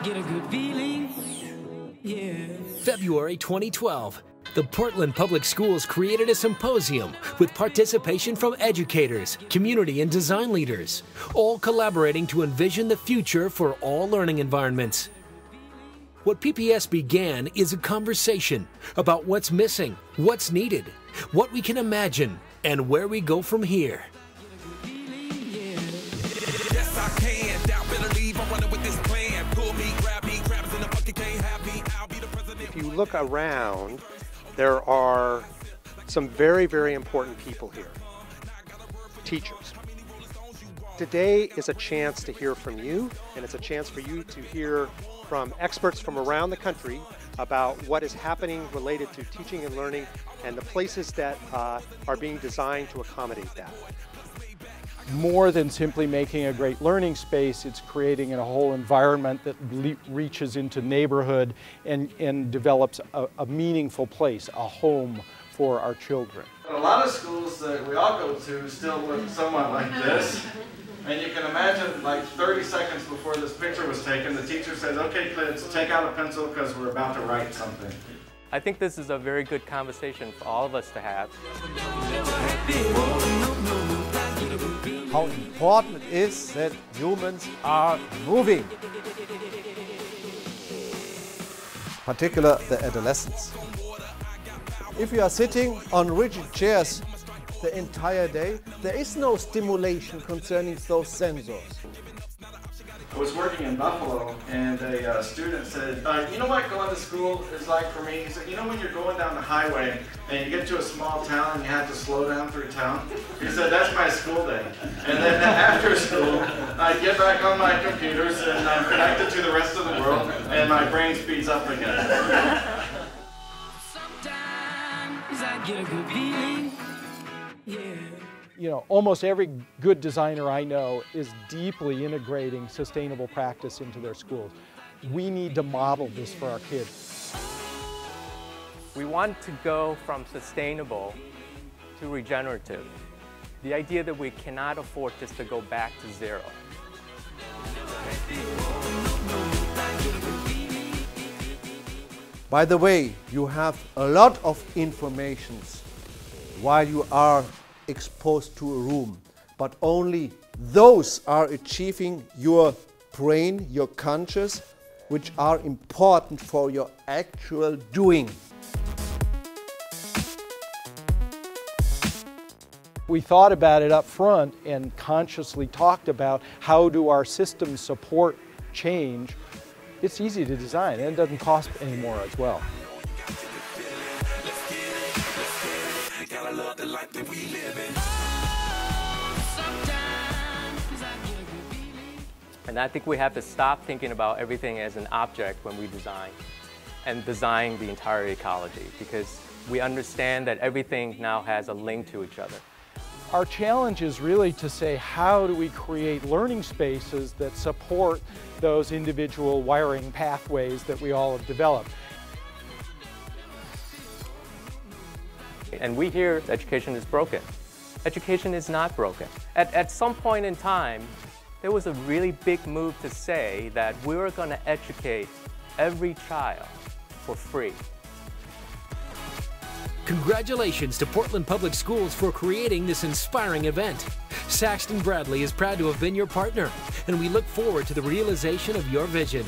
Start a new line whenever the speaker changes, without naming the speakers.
get a good feeling. Yeah.
February 2012. The Portland Public Schools created a symposium with participation from educators, community and design leaders, all collaborating to envision the future for all learning environments. What PPS began is a conversation about what's missing, what's needed, what we can imagine, and where we go from here.
Yes, I can. Doubt, better leave. I'm running with this plan. Pull me, grab me, crabs in the bucket can't have me. I'll be the president.
If you look around, there are some very, very important people here. Teachers. Today is a chance to hear from you, and it's a chance for you to hear from experts from around the country about what is happening related to teaching and learning and the places that are being designed to accommodate that.
More than simply making a great learning space, it's creating a whole environment that reaches into neighborhood and develops a meaningful place, a home for our children.
A lot of schools that we all go to still look somewhat like this. And you can imagine, like 30 seconds before this picture was taken, the teacher says, "Okay, kids, take out a pencil because we're about to write something."
I think this is a very good conversation for all of us to have.
How important it is that humans are moving, particularly the adolescents. If you are sitting on rigid chairs the entire day, there is no stimulation concerning those sensors.
I was working in Buffalo, and a student said, "You know what going to school is like for me?" He said, "You know when you're going down the highway and you get to a small town and you have to slow down through town?" He said, "That's my school day." And then after school, I get back on my computers and I'm connected to the rest of the world, and my brain speeds up again.
Sometimes I get a good feeling. Yeah.
You know, almost every good designer I know is deeply integrating sustainable practice into their schools. We need to model this for our kids.
We want to go from sustainable to regenerative. The idea that we cannot afford just to go back to zero.
By the way, you have a lot of information while you are exposed to a room, but only those are achieving your brain, your conscious, which are important for your actual doing.
We thought about it up front and consciously talked about how do our systems support change. It's easy to design and it doesn't cost any more as well.
And I think we have to stop thinking about everything as an object when we design and design the entire ecology, because we understand that everything now has a link to each other.
Our challenge is really to say, how do we create learning spaces that support those individual wiring pathways that we all have developed?
And we hear education is broken. Education is not broken. At some point in time, there was a really big move to say that we were going to educate every child for free.
Congratulations to Portland Public Schools for creating this inspiring event. Saxton Bradley is proud to have been your partner, and we look forward to the realization of your vision.